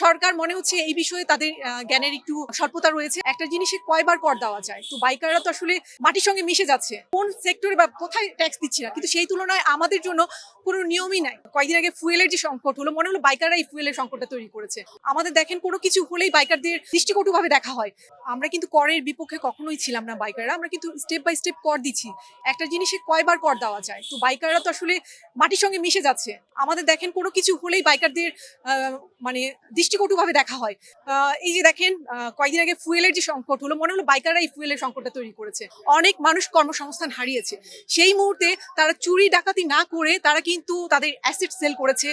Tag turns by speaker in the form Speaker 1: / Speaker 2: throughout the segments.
Speaker 1: সরকার মনে হচ্ছে এই বিষয়ে তাদের জ্ঞানের একটু স্বল্পতা রয়েছে। একটা জিনিসে কয়বার কর দেওয়া যায়? তো বাইকাররা তো আসলে মাটির সঙ্গে মিশে যাচ্ছে। কোন সেক্টরে বা কোথায় ট্যাক্স দিচ্ছি না, কিন্তু সেই তুলনায় আমাদের জন্য কোনো নিয়মই নাই। কয়েকদিন আগে ফুয়েলের যে সংকট হলো, মনে হলো বাইকাররা এই ফুয়েলের সংকটটা তৈরি করেছে। আমাদের দেখেন কোনো কিছু হলেই বাইকারদের দৃষ্টিকটুভাবে দেখা হয়। আমরা কিন্তু করের বিপক্ষে কখনোই ছিলাম না বাইকাররা। আমরা কিন্তু স্টেপ বাই স্টেপ কর দিচ্ছি। একটা জিনিসে কয়বার কর দেওয়া যায়? তো বাইকাররা তো আসলে মাটির সঙ্গে মিশে যাচ্ছে। আমাদের দেখেন কোনো কিছু হলেই বাইকারদের মানে দৃষ্টিকটুভাবে দেখা হয়। এই যে দেখেন কয়েকদিন আগে ফুয়েলের যে সংকট হলো, মনে হলো বাইকাররা এই ফুয়েলের সংকটটা তৈরি করেছে। অনেক মানুষ কর্মসংস্থান হারিয়েছে। সেই মুহূর্তে তারা চুরি ডাকাতি না করে তারা কিন্তু তাদের অ্যাসেট সেল করেছে,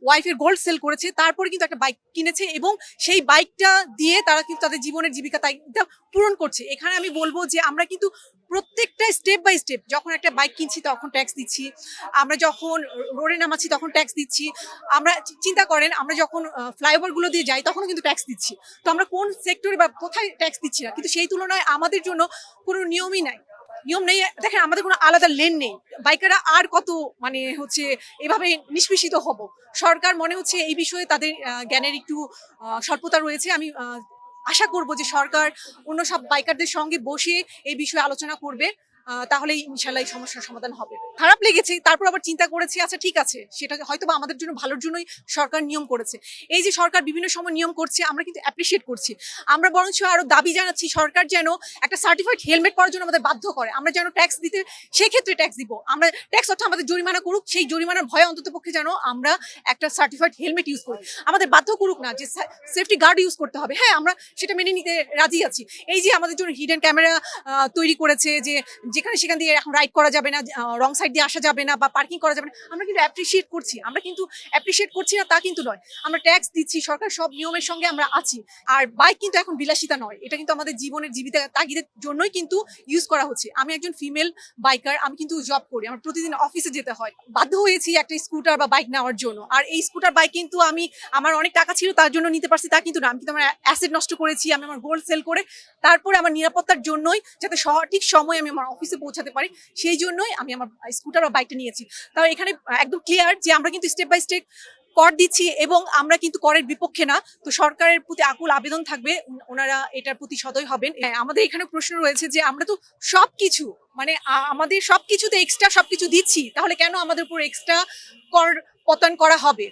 Speaker 1: ওয়াইফের গোল্ড সেল করেছে, তারপরে কিন্তু একটা বাইক কিনেছে এবং সেই বাইকটা দিয়ে তারা কিন্তু তাদের জীবনের জীবিকা তাইটা পূরণ করছে। এখানে আমি বলবো যে আমরা কিন্তু প্রত্যেকটা স্টেপ বাই স্টেপ, যখন একটা বাইক কিনছি তখন ট্যাক্স দিচ্ছি, আমরা যখন রোডে নামাচ্ছি তখন ট্যাক্স দিচ্ছি, আমরা চিন্তা করেন আমরা যখন ফ্লাইওভার গুলো দিয়ে যাই তখনও কিন্তু ট্যাক্স দিচ্ছি। তো আমরা কোন সেক্টরে বা কোথায় ট্যাক্স দিচ্ছি না, কিন্তু সেই তুলনায় আমাদের জন্য কোনো নিয়মই নাই। নিয়ম নেই, দেখেন আমাদের কোনো আলাদা লেন নেই। বাইকাররা আর কত হচ্ছে এভাবে নিষ্পেষিত হব। সরকার মনে হচ্ছে এই বিষয়ে তাদের জ্ঞানের একটু স্বল্পতা রয়েছে। আমি আশা করব যে সরকার অন্য সব বাইকারদের সঙ্গে বসে এই বিষয়ে আলোচনা করবে। তাহলেই ইনশাল্লাহ এই সমস্যার সমাধান হবে। খারাপ লেগেছে, তারপর আবার চিন্তা করেছি আচ্ছা ঠিক আছে, সেটা হয়তো বা আমাদের জন্য ভালোর জন্যই সরকার নিয়ম করেছে। এই যে সরকার বিভিন্ন সময় নিয়ম করছে আমরা কিন্তু অ্যাপ্রিসিয়েট করছি। আমরা বরঞ্চ আরো দাবি জানাচ্ছি সরকার যেন একটা সার্টিফাইড হেলমেট পরার জন্য আমাদের বাধ্য করে। আমরা যেন ট্যাক্স দিতে সেক্ষেত্রে ট্যাক্স দিব। আমরা ট্যাক্স অর্থ আমাদের জরিমানা করুক, সেই জরিমানার ভয়ে অন্তত পক্ষে যেন আমরা একটা সার্টিফাইড হেলমেট ইউজ করি। আমাদের বাধ্য করুক না যে সেফটি গার্ড ইউজ করতে হবে। হ্যাঁ, আমরা সেটা মেনে নিতে রাজি আছি। এই যে আমাদের জন্য হিডেন ক্যামেরা তৈরি করেছে, যে যেখানে সেখান দিয়ে এখন রাইড করা যাবে না, রং সাইড দিয়ে আসা যাবে না বা পার্কিং করা যাবে না, আমরা কিন্তু অ্যাপ্রিসিয়েট করছি। আমরা কিন্তু অ্যাপ্রিসিয়েট করছি না তা কিন্তু নয়, আমরা ট্যাক্স দিচ্ছি, সরকার সব নিয়মের সঙ্গে আমরা আছি। আর বাইক কিন্তু এখন বিলাসিতা নয়, এটা কিন্তু আমাদের জীবনের জীবিকা তাগিদের জন্যই কিন্তু ইউজ করা হচ্ছে। আমি একজন ফিমেল বাইকার, আমি কিন্তু জব করি, আমার প্রতিদিন অফিসে যেতে হয়। বাধ্য হয়েছি একটা স্কুটার বা বাইক নেওয়ার জন্য। আর এই স্কুটার বাইক কিন্তু আমি আমার অনেক টাকা ছিল তার জন্য নিতে পারছি তা কিন্তু না, আমি কিন্তু আমার অ্যাসেট নষ্ট করেছি। আমি আমার গোল্ড সেল করে তারপরে আমার নিরাপত্তার জন্যই, যাতে সঠিক সময় আমি আমার অফিসে পৌঁছাতে পারি, সেই জন্যই আমি আমার স্কুটার বা বাইকটা নিয়েছি। তাও এখানে একদম ক্লিয়ার যে আমরা কিন্তু স্টেপ বাই স্টেপ কর দিচ্ছি এবং আমরা কিন্তু করের বিপক্ষে না। তো সরকারের প্রতি আকুল আবেদন থাকবে, ওনারা এটার প্রতি সদয় হবেন। হ্যাঁ, আমাদের এখানে প্রশ্ন রয়েছে যে আমরা তো সবকিছু আমাদের সবকিছুতে এক্সট্রা সবকিছু দিচ্ছি, তাহলে কেন আমাদের উপর এক্সট্রা কর প্রদান করা হবে?